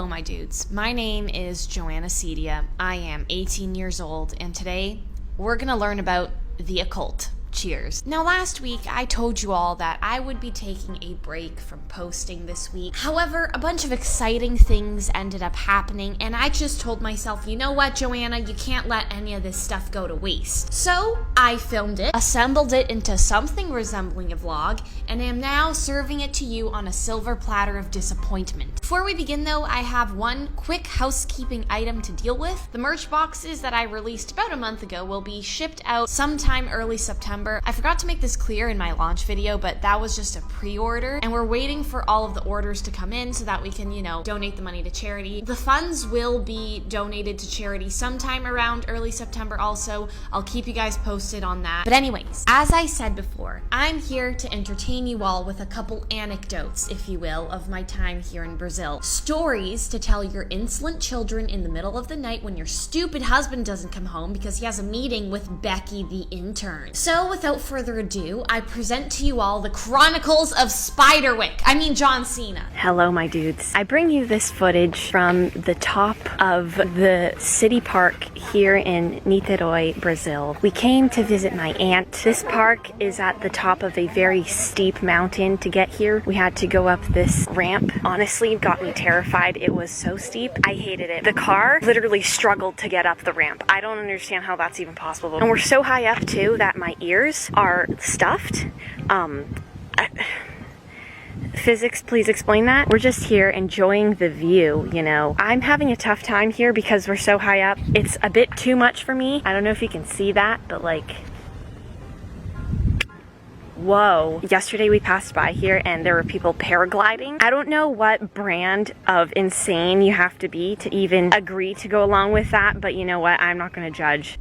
Hello, my dudes. My name is Joanna Cedia. I am 18 years old, and today we're gonna learn about the occult. Cheers. Now, last week I told you all that I would be taking a break from posting this week. However, a bunch of exciting things ended up happening, and I just told myself, you know what, Joanna, you can't let any of this stuff go to waste. So I filmed it, assembled it into something resembling a vlog, and am now serving it to you on a silver platter of disappointment. Before we begin though, I have one quick housekeeping item to deal with. The merch boxes that I released about a month ago will be shipped out sometime early September. I forgot to make this clear in my launch video, but that was just a pre-order, and we're waiting for all of the orders to come in so that we can, donate the money to charity. The funds will be donated to charity sometime around early September also. I'll keep you guys posted on that. But anyways, as I said before, I'm here to entertain you all with a couple anecdotes, if you will, of my time here in Brazil. Stories to tell your insolent children in the middle of the night when your stupid husband doesn't come home because he has a meeting with Becky the intern. So without further ado, I present to you all the Chronicles of Spiderwick. I mean John Cena. Hello, my dudes. I bring you this footage from the top of the city park here in Niterói, Brazil. We came to visit my aunt. This park is at the top of a very steep mountain. To get here, we had to go up this ramp. Honestly, it got me terrified. It was so steep. I hated it. The car literally struggled to get up the ramp. I don't understand how that's even possible. And we're so high up too that my ears are stuffed. Physics, please explain that. We're just here enjoying the view, I'm having a tough time here because we're so high up. It's a bit too much for me. I don't know if you can see that, but whoa. Yesterday we passed by here and there were people paragliding. I don't know what brand of insane you have to be to even agree to go along with that, but you know what? I'm not gonna judge.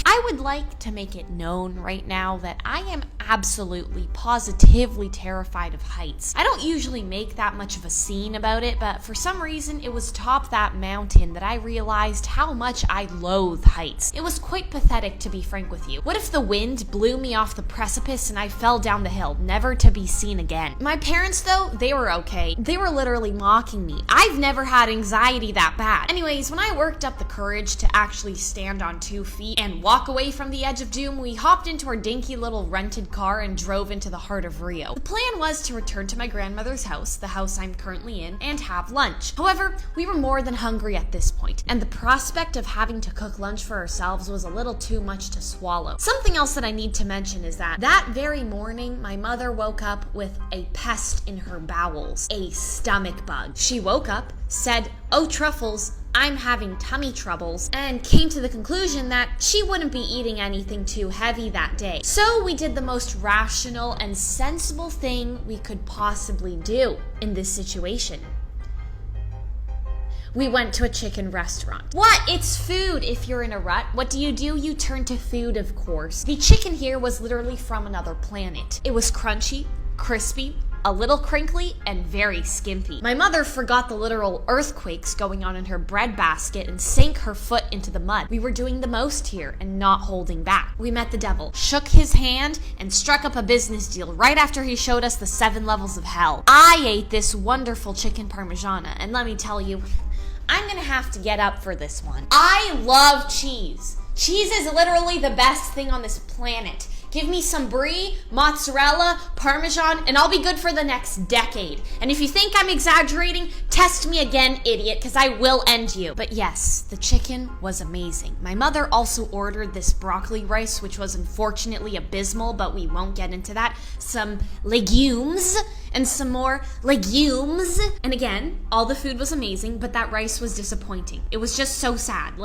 I would like to make it known right now that I am absolutely, positively terrified of heights. I don't usually make that much of a scene about it, but for some reason it was atop that mountain that I realized how much I loathe heights. It was quite pathetic, to be frank with you. What if the wind blew me off the precipice and I fell down the hill, never to be seen again? My parents, though, they were okay. They were literally mocking me. I've never had anxiety that bad. Anyways, when I worked up the courage to actually stand on 2 feet and walk away from the edge of doom, we hopped into our dinky little rented car and drove into the heart of Rio. The plan was to return to my grandmother's house, the house I'm currently in, and have lunch. However, we were more than hungry at this point, and the prospect of having to cook lunch for ourselves was a little too much to swallow. Something else that I need to mention is that very morning, my mother woke up with a pest in her bowels, a stomach bug. She woke up, said, "Oh, truffles, I'm having tummy troubles," and came to the conclusion that she wouldn't be eating anything too heavy that day. So we did the most rational and sensible thing we could possibly do in this situation. We went to a chicken restaurant. What? It's food if you're in a rut. What do? You turn to food, of course. The chicken here was literally from another planet. It was crunchy, crispy, a little crinkly, and very skimpy. My mother forgot the literal earthquakes going on in her bread basket and sank her foot into the mud. We were doing the most here and not holding back. We met the devil, shook his hand, and struck up a business deal right after he showed us the 7 levels of hell. I ate this wonderful chicken parmigiana, and let me tell you, I'm gonna have to get up for this one. I love cheese. Cheese is literally the best thing on this planet. Give me some brie, mozzarella, parmesan, and I'll be good for the next decade. And if you think I'm exaggerating, test me again, idiot, because I will end you. But yes, the chicken was amazing. My mother also ordered this broccoli rice, which was unfortunately abysmal, but we won't get into that. Some legumes, and some more legumes. And again, all the food was amazing, but that rice was disappointing. It was just so sad.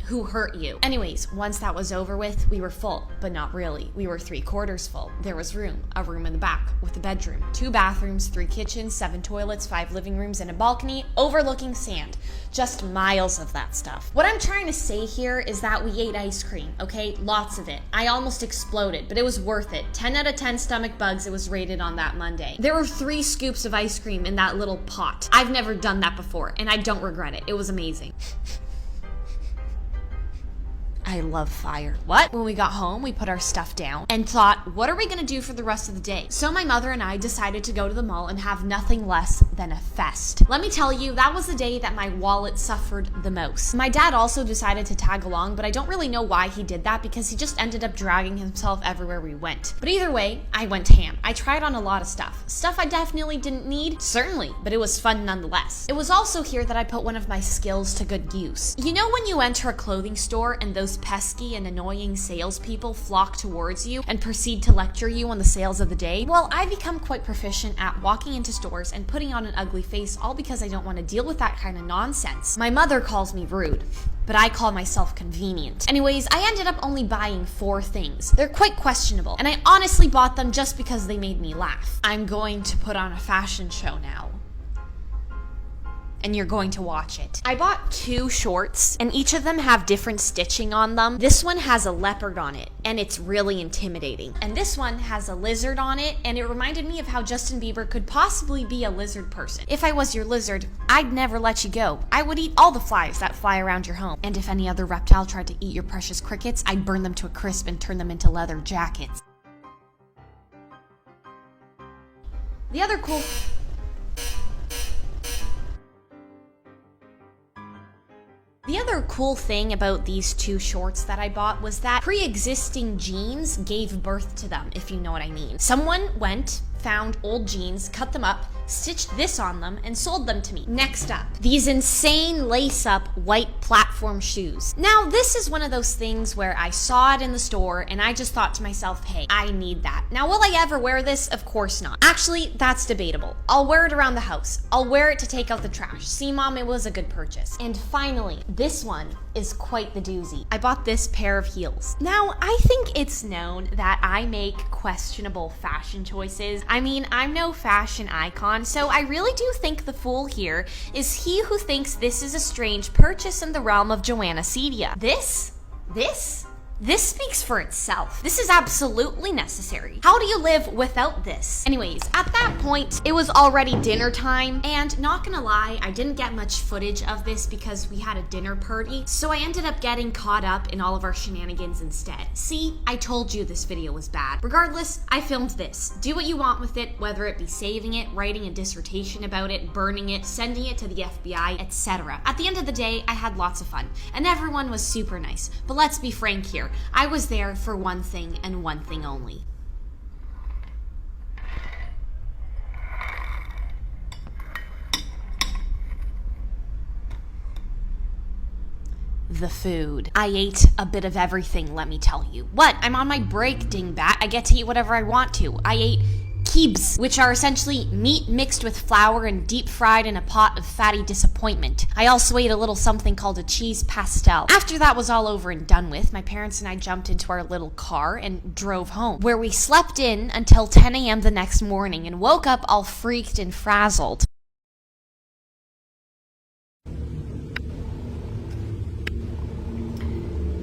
Who hurt you? Anyways, once that was over with, we were full, but not really. We were 3/4 full. There was a room in the back with a bedroom, 2 bathrooms, 3 kitchens, 7 toilets, 5 living rooms, and a balcony overlooking sand. Just miles of that stuff. What I'm trying to say here is that we ate ice cream, okay? Lots of it. I almost exploded, but it was worth it. 10 out of 10 stomach bugs it was rated on that Monday. There were 3 scoops of ice cream in that little pot. I've never done that before, and I don't regret it. It was amazing. I love fire. What? When we got home, we put our stuff down and thought, what are we gonna do for the rest of the day? So my mother and I decided to go to the mall and have nothing less than a fest. Let me tell you, that was the day that my wallet suffered the most. My dad also decided to tag along, but I don't really know why he did that because he just ended up dragging himself everywhere we went. But either way, I went ham. I tried on a lot of stuff. Stuff I definitely didn't need, certainly, but it was fun nonetheless. It was also here that I put one of my skills to good use. You know when you enter a clothing store and those pesky and annoying salespeople flock towards you and proceed to lecture you on the sales of the day? Well, I've become quite proficient at walking into stores and putting on an ugly face all because I don't want to deal with that kind of nonsense. My mother calls me rude, but I call myself convenient. Anyways, I ended up only buying 4 things. They're quite questionable, and I honestly bought them just because they made me laugh. I'm going to put on a fashion show now, and you're going to watch it. I bought 2 shorts, and each of them have different stitching on them. This one has a leopard on it, and it's really intimidating. And this one has a lizard on it, and it reminded me of how Justin Bieber could possibly be a lizard person. If I was your lizard, I'd never let you go. I would eat all the flies that fly around your home. And if any other reptile tried to eat your precious crickets, I'd burn them to a crisp and turn them into leather jackets. The other cool thing about these 2 shorts that I bought was that pre-existing jeans gave birth to them, if you know what I mean. Someone went, found old jeans, cut them up, stitched this on them, and sold them to me. Next up, these insane lace-up white platform shoes. Now, this is one of those things where I saw it in the store and I just thought to myself, hey, I need that. Now, will I ever wear this? Of course not. Actually, that's debatable. I'll wear it around the house. I'll wear it to take out the trash. See, Mom, it was a good purchase. And finally, this one is quite the doozy. I bought this pair of heels. Now, I think it's known that I make questionable fashion choices. I mean, I'm no fashion icon, so I really do think the fool here is he who thinks this is a strange purchase in the realm of Joanna Cedia. This speaks for itself. This is absolutely necessary. How do you live without this? Anyways, at that point, it was already dinner time, and not gonna lie, I didn't get much footage of this because we had a dinner party, so I ended up getting caught up in all of our shenanigans instead. See, I told you this video was bad. Regardless, I filmed this. Do what you want with it, whether it be saving it, writing a dissertation about it, burning it, sending it to the FBI, etc. At the end of the day, I had lots of fun, and everyone was super nice. But let's be frank here. I was there for one thing and one thing only. The food. I ate a bit of everything, let me tell you. What? I'm on my break, dingbat. I get to eat whatever I want to. I ate kibs, which are essentially meat mixed with flour and deep fried in a pot of fatty disappointment. I also ate a little something called a cheese pastel. After that was all over and done with, my parents and I jumped into our little car and drove home, where we slept in until 10 a.m. the next morning and woke up all freaked and frazzled.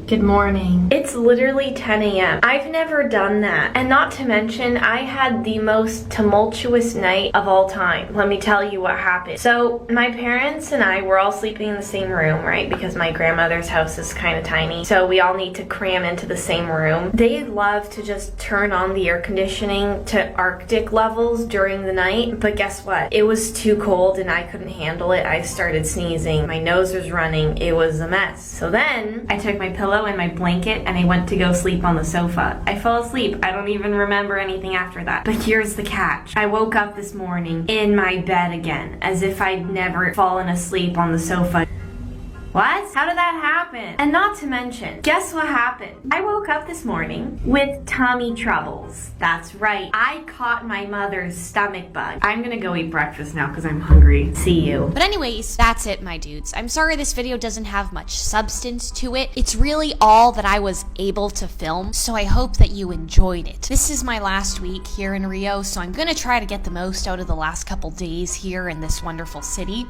Good morning. It's literally 10 a.m. I've never done that. And not to mention, I had the most tumultuous night of all time. Let me tell you what happened. So, my parents and I were all sleeping in the same room, right? Because my grandmother's house is kind of tiny. So we all need to cram into the same room. They love to just turn on the air conditioning to Arctic levels during the night. But guess what? It was too cold and I couldn't handle it. I started sneezing. My nose was running. It was a mess. So then I took my pillow and my blanket and I went to go sleep on the sofa. I fell asleep. I don't even remember anything after that. But here's the catch. I woke up this morning in my bed again, as if I'd never fallen asleep on the sofa. What? How did that happen? And not to mention, guess what happened? I woke up this morning with tummy troubles. That's right. I caught my mother's stomach bug. I'm gonna go eat breakfast now because I'm hungry. See you. But anyways, that's it, my dudes. I'm sorry this video doesn't have much substance to it. It's really all that I was able to film, so I hope that you enjoyed it. This is my last week here in Rio, so I'm gonna try to get the most out of the last couple days here in this wonderful city.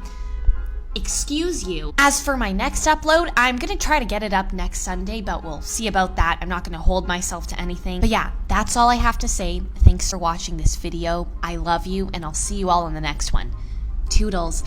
Excuse you. As for my next upload, I'm gonna try to get it up next Sunday, but we'll see about that. I'm not gonna hold myself to anything. But yeah, that's all I have to say. Thanks for watching this video. I love you, and I'll see you all in the next one. Toodles.